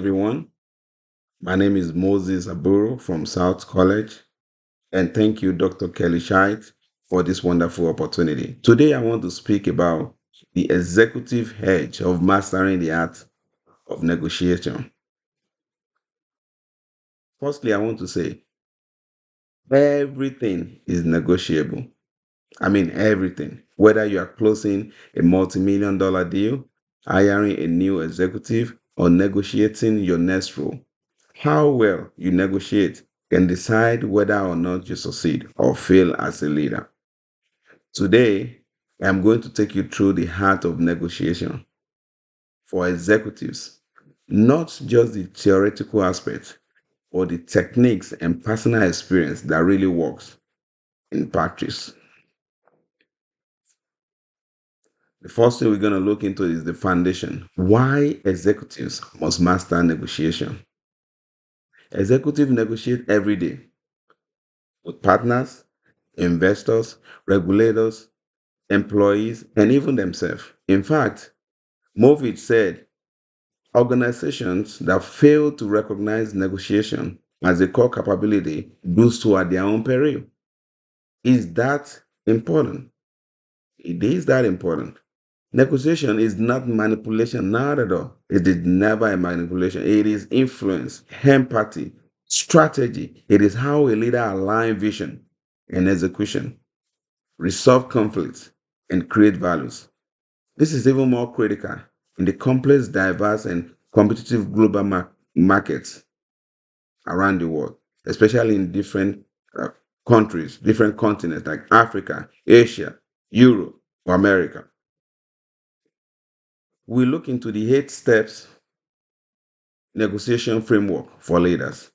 Everyone. My name is Moses Aburo from South College, and thank you, Dr. Kelly Scheidt, for this wonderful opportunity. Today, I want to speak about the executive edge of mastering the art of negotiation. Firstly, I want to say everything is negotiable. I mean, everything. Whether you are closing a multi-million dollar deal, hiring a new executive, or negotiating your next role, how well you negotiate can decide whether or not you succeed or fail as a leader. Today, I'm going to take you through the heart of negotiation for executives, not just the theoretical aspect, but the techniques and personal experience that really works in practice. The first thing we're going to look into is the foundation. Why executives must master negotiation. Executives negotiate every day with partners, investors, regulators, employees, and even themselves. In fact, Movich said organizations that fail to recognize negotiation as a core capability do so at their own peril. Is that important? It is that important. Negotiation is not manipulation, not at all. It is never a manipulation. It is influence, empathy, strategy. It is how a leader aligns vision and execution, resolve conflicts, and create values. This is even more critical in the complex, diverse, and competitive global markets around the world, especially in different uh, countries, different continents like Africa, Asia, Europe, or America. We look into the 8 steps negotiation framework for leaders.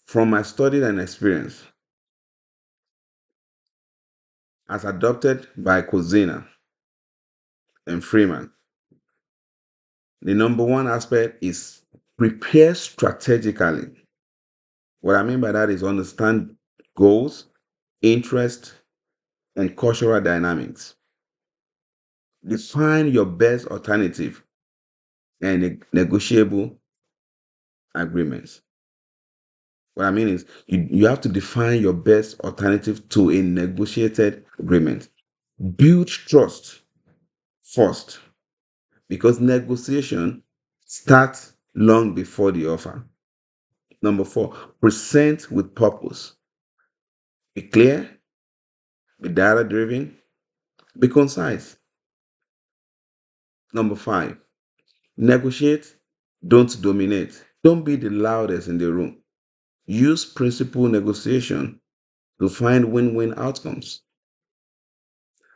From my study and experience, as adopted by Kozina and Freeman, the number one aspect is prepare strategically. What I mean by that is understand goals, interest, and cultural dynamics. Define your best alternative and negotiable agreements. What I mean is you have to define your best alternative to a negotiated agreement. Build trust first because negotiation starts long before the offer. Number four, present with purpose. Be clear, be data driven, be concise. Number five, negotiate, don't dominate. Don't be the loudest in the room. Use principal negotiation to find win win outcomes.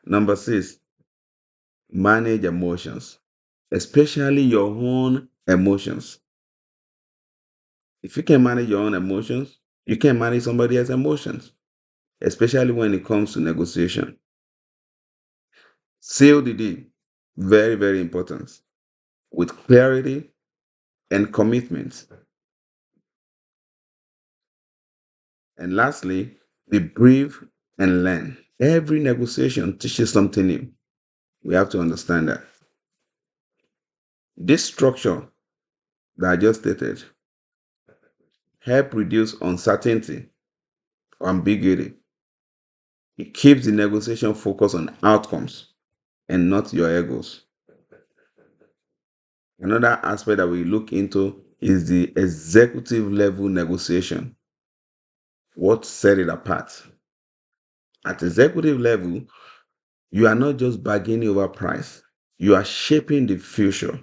Number six, manage emotions, especially your own emotions. If you can manage your own emotions, you can manage somebody else's emotions, especially when it comes to negotiation. Seal the deal, very, very important, with clarity and commitment. And lastly, be brave and learn. Every negotiation teaches something new. We have to understand that. This structure that I just stated help reduce uncertainty or ambiguity. It keeps the negotiation focused on outcomes and not your egos. Another aspect that we look into is the executive level negotiation. What set it apart? At executive level, you are not just bargaining over price, you are shaping the future.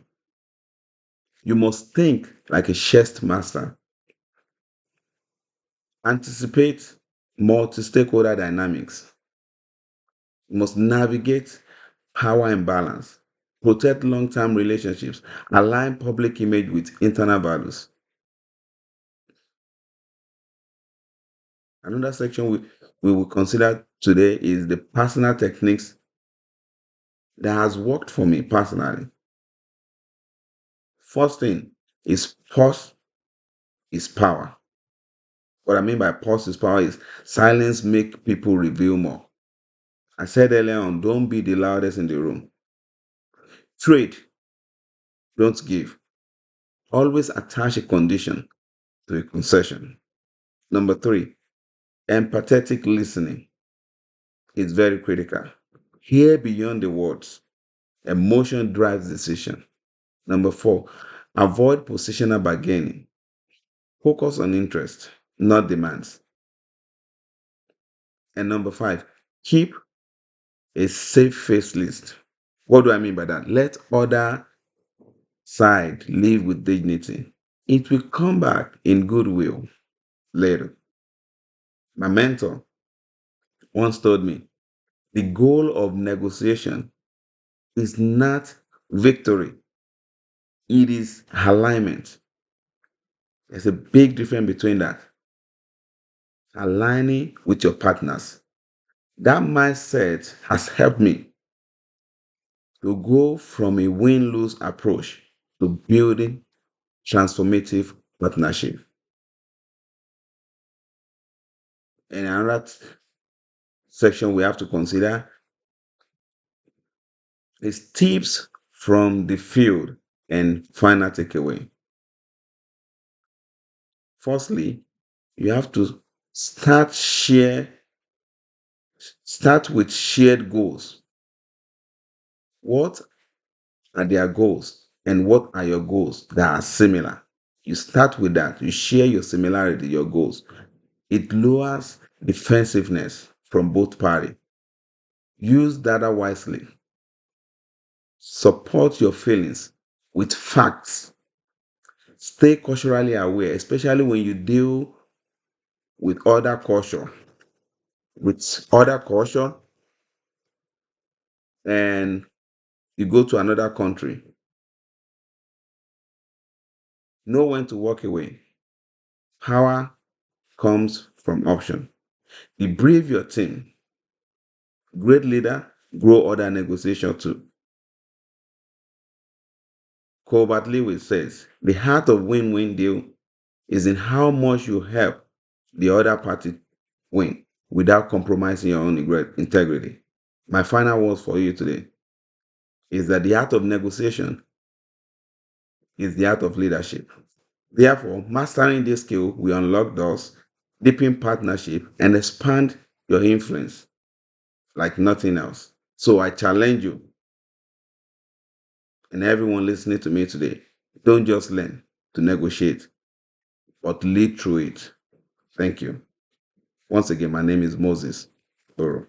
You must think like a chess master, anticipate multi stakeholder dynamics, you must navigate power imbalance, protect long term relationships, align public image with internal values. Another section we will consider today is the personal techniques that has worked for me personally. First thing is pause is power. What I mean by pause is power is silence make people reveal more. I said earlier on, don't be the loudest in the room. Trade, don't give. Always attach a condition to a concession. Number three, empathetic listening is very critical. Hear beyond the words. Emotion drives decision. Number four, avoid positional bargaining. Focus on interest, not demands. And number five, keep a safe face list. What do I mean by that? Let other side live with dignity. It will come back in goodwill later. My mentor once told me the goal of negotiation is not victory, it is alignment. There's a big difference between that. Aligning with your partners. That mindset has helped me to go from a win lose approach to building transformative partnership. And another section we have to consider is tips from the field and final takeaway. Firstly, you have to start with shared goals. What are their goals and what are your goals that are similar? You start with that. You share your similarity, your goals. It lowers defensiveness from both parties. Use data wisely. Support your feelings with facts. Stay culturally aware, especially when you deal with other culture, and you go to another country. Know when to walk away. Power comes from option. Debrief your team. Great leader, grow other negotiation too. Colbert Lewis says, the heart of win-win deal is in how much you help the other party win without compromising your own integrity. My final words for you today is that the art of negotiation is the art of leadership. Therefore, mastering this skill will unlock doors, deepen partnership, and expand your influence like nothing else. So I challenge you and everyone listening to me today, don't just learn to negotiate, but lead through it. Thank you. Once again, my name is Moses Oro.